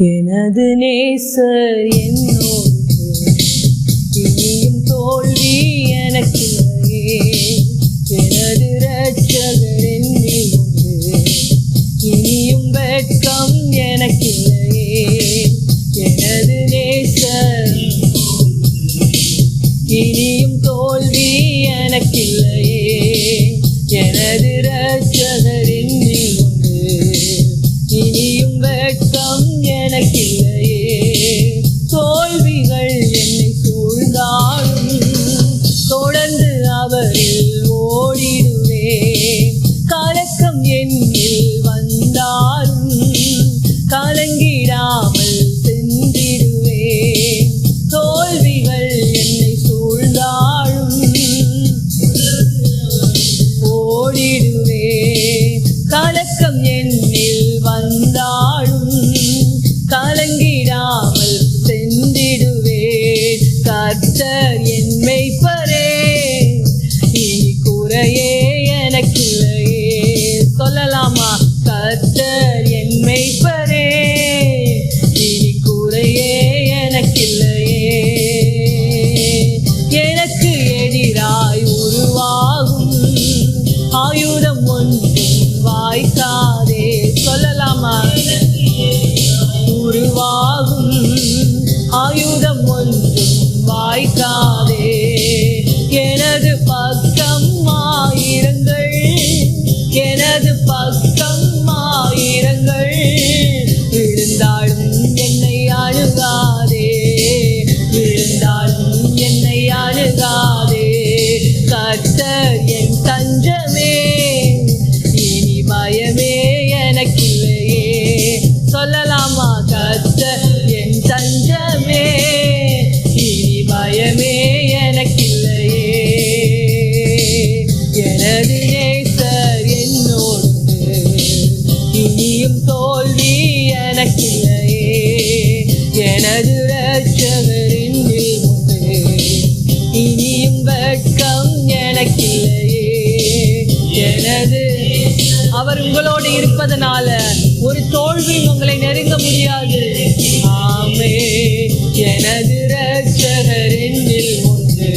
எனது நேசர் என்னோடு, இனியும் தோல்வி எனக்கில்லையே. எனது இரட்சகர் என்னில் உண்டு, இனியும் வெட்கம் எனக்கில்லையே. எனது நேசர், இனியும் தோல்வி எனக்கில்லையே. எனது இரட்சகர் என்னில் உண்டு, இனியும் வெட்கம் எனக்கில்லையே. தோல்விகள் என்னை சூழ்ந்தாலும் தொடர்ந்து அவரில் ஓடிடுவேன். கலக்கம் என்னில் வந்தாலும் கலங்கிடாமல் சென்றிடுவேன். தோல்விகள் என்னை சூழ்ந்தாலும் ஓடிடுவேன். கலக்கம் என்னில் வந்தாலும் கலங்கிடாமல் சென்றிடுவேன். கர்த்தர் என் மேய்ப்பரே, இனி குறையே எனக்கில்லையே. சொல்லலாமா? கர்த்தர் என் மேய்ப்பரே, இனி குறையே எனக்கில்லையே. எனக்கு எதிராய் உருவாகும் ஆயுதம் ஒன்றும் வாய்க்காதே. சொல்லலாமா? உருவாகும் ஆயுதம் ஒன்றும் வாய்க்காதே. எனது பக்கம் ஆயிரங்கள், எனது பக்கம் ஆயிரங்கள் விழுந்தாலும் என்னை அணுகாதே, விழுந்தாலும் என்னை அணுகாதே. கர்த்தர் என் தஞ்சமே, இனி பயமே எனக்கில்லையே. சொல்லலாமா? கர்த்தர் என் தஞ்சமே, இனி பயமே எனக்கில்லையே. எனது நேசர் என்னோடு, இனியும் தோல்வி எனக்கில்லையே. எனது இரட்சகர் என்னில் உண்டு, இனியும் வெட்கம் எனக்கில்லையே. எனது அவர் உங்களோடு இருப்பதனால ஒரு தோல்வி உங்களை நெருங்க முடியாது. ஆமே. எனது இரட்சகர் என்னில் உண்டு,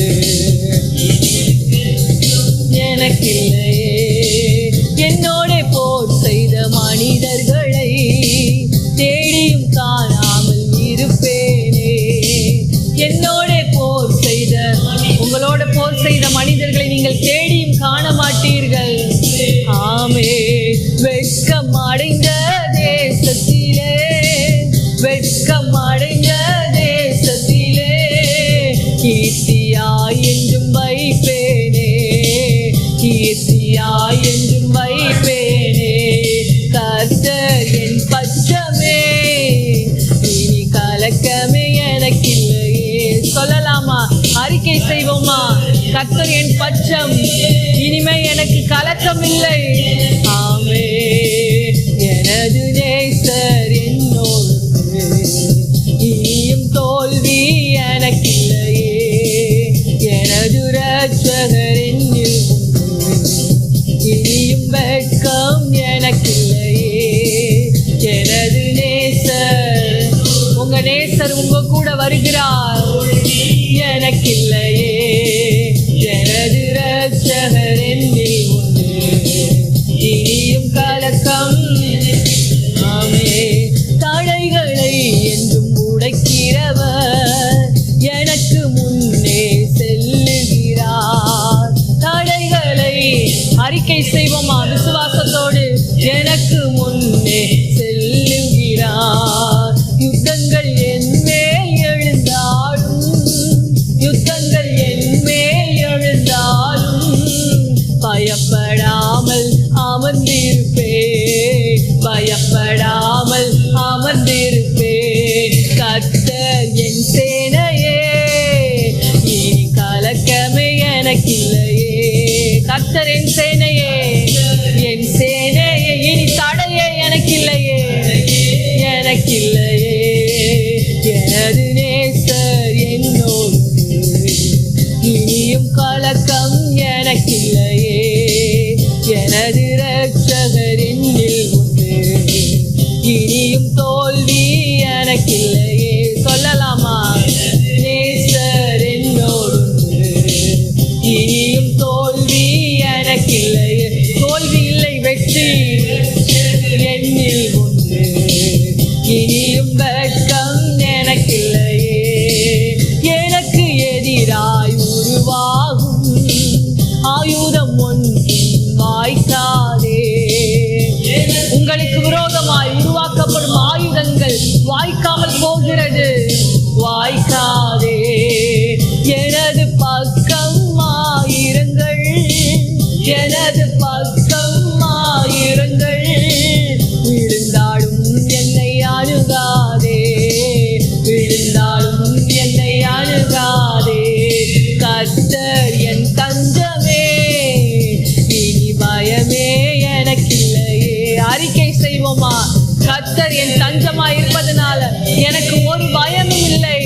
எனக்கில்லையே. என்னோட போர் செய்த மனிதர்களை தேடியும் காணாமல் இருப்பேனே. என்னோட போர் செய்த, உங்களோட போர் செய்த மனிதர்களை நீங்கள் தேடியும் காண மாட்டீர்கள். ஆமே. வெட்கம் அடைந்த தேசத்திலே, வெட்கம் அடைந்த தேசத்திலே கீர்த்தியாய் என்றும் வைப்பேனே, கீர்த்தியாய் என்றும் வைப்பேனே. கர்த்தர் என் பட்சமே, இனி கலக்கமே எனக்கில்லையே. சொல்லலாமா? அறிக்கை செய்வோமா? கர்த்தர் என் பட்சம், இனிமே எனக்கு கலக்கம் இல்லை. ஆமே. எனது நேசர் என்னோடு, இனியும் தோல்வி எனக்கில்லையே. எனது இரட்சகர் என்னில் உண்டு, இனியும் வெட்கம் எனக்கில்லையே. எனது நேசர், உங்க நேசர் உங்க கூட வருகிறார். எனக்கில்லையே. எனது இரட்சகர் என்னில் உண்டு, இனியும் கலக்கம். ஆமே. தடைகளை என்றும் உடைக்கிறவர் எனக்கு முன்னே செல்லுகிறார். தடைகளை அறிக்கை செய்வோமா? விசுவாசத்தோடு. எனக்கு முன்னே செல்லுகிறார். யுத்தங்கள் என்மே எழுந்தாலும், யுத்தங்கள் இனியும் வெட்கம் எனக்கில்லையே. எனக்கு எதிராய் உருவாகும் ஆயுதம் ஒன்றும் வாய்க்காதே. உங்களுக்கு விரோதமாய் உருவாக்கப்படும் ஆயுதங்கள் வாய்க்காமல் போகிறது, வாய்க்காதே. எனது பக்கம் ஆயிரங்கள், எனது பக்கம் ஆயிரங்கள் விழுந்தாலும் என்னை அணுகாதே, விழுந்தாலும் என்னை அணுகாதே. கர்த்தர் என் தஞ்சமே, இனி பயமே எனக்கில்லையே. அறிக்கை செய்வோமா? கர்த்தர் என் தஞ்சமா இருப்பதனால எனக்கு ஒரு பயமும் இல்லை,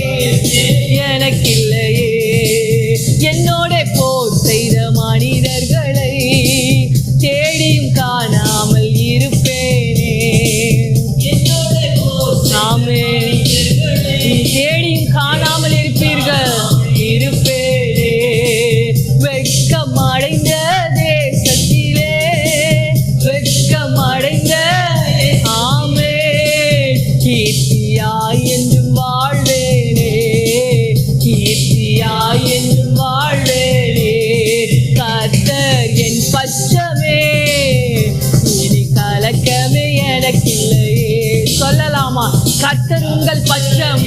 எனக்கில்லையே. என்னோட போர் செய்த மனிதர்களை தேடியும் காணாமல் இருப்பேனே. ஆமே, தேடியும் காணாமல் இருப்பீர்கள், இருப்பேனே. வெட்கம் அடைந்த தேசத்திலே, வெட்கம் அடைந்த ஆமே, கீர்த்தியாய் என்றும் வாழ்வேனே, கீர்த்தியாய் என்றும் வாழ்வேனே. கர்த்தர் என் பட்சமே, இனி கலக்கமே எனக்கில்லையே. சொல்லலாமா? கர்த்தர் உங்கள் பட்சம்,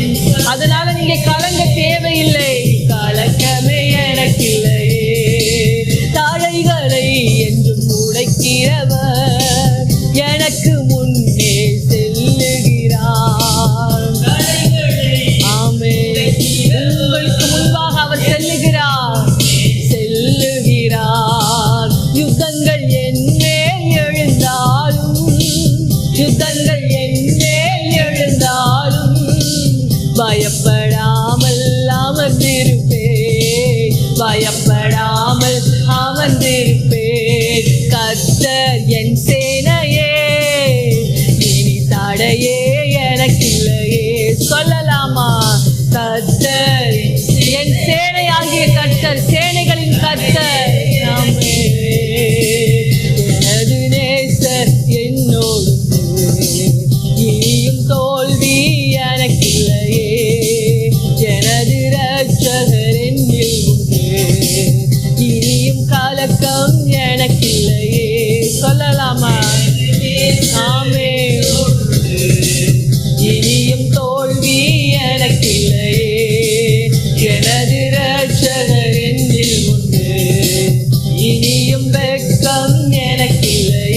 அதனால நீங்க கலங்க தேவையில்லை. கலக்கமே எனக்கில்லையே. தடைகளை என்றும் உடைக்கிறவர் எனக்கு முன்னே செல்லுகிறார். ஆமே, உங்களுக்கு முன்பாக அவர் செல்லுகிறார், செல்லுகிறார். யுத்தங்கள் என்மேல் எழுந்தாலும், யுத்தங்கள் என்மேல் எழுந்தாலும் பயப்படாமல் அமர்ந்திருப்பேன், பயப்படாமல் அமர்ந்திருப்பேன். கர்த்தர் என் சேனையே, இனி தடையே எனக்கில்லையே. சொல்லலாமா? கர்த்தர் என் சேனையாகிய கர்த்தர், சேனைகளின் கர்த்தர். ஆமே, எனது நேசர் என்னோடு, இனியும் தோல்வி எனக்கில்லையே. எனது இரட்சகர் என்னில் உண்டு, இனியும் கலக்கம் எனக்கில்லையே. சொல்லலாமா? ஆமே, இனியும் தோல்வி எனக்கில்லையே. எனது இரட்சகர் என்னில் உண்டு, இனியும் வெட்கம் எனக்கில்லை.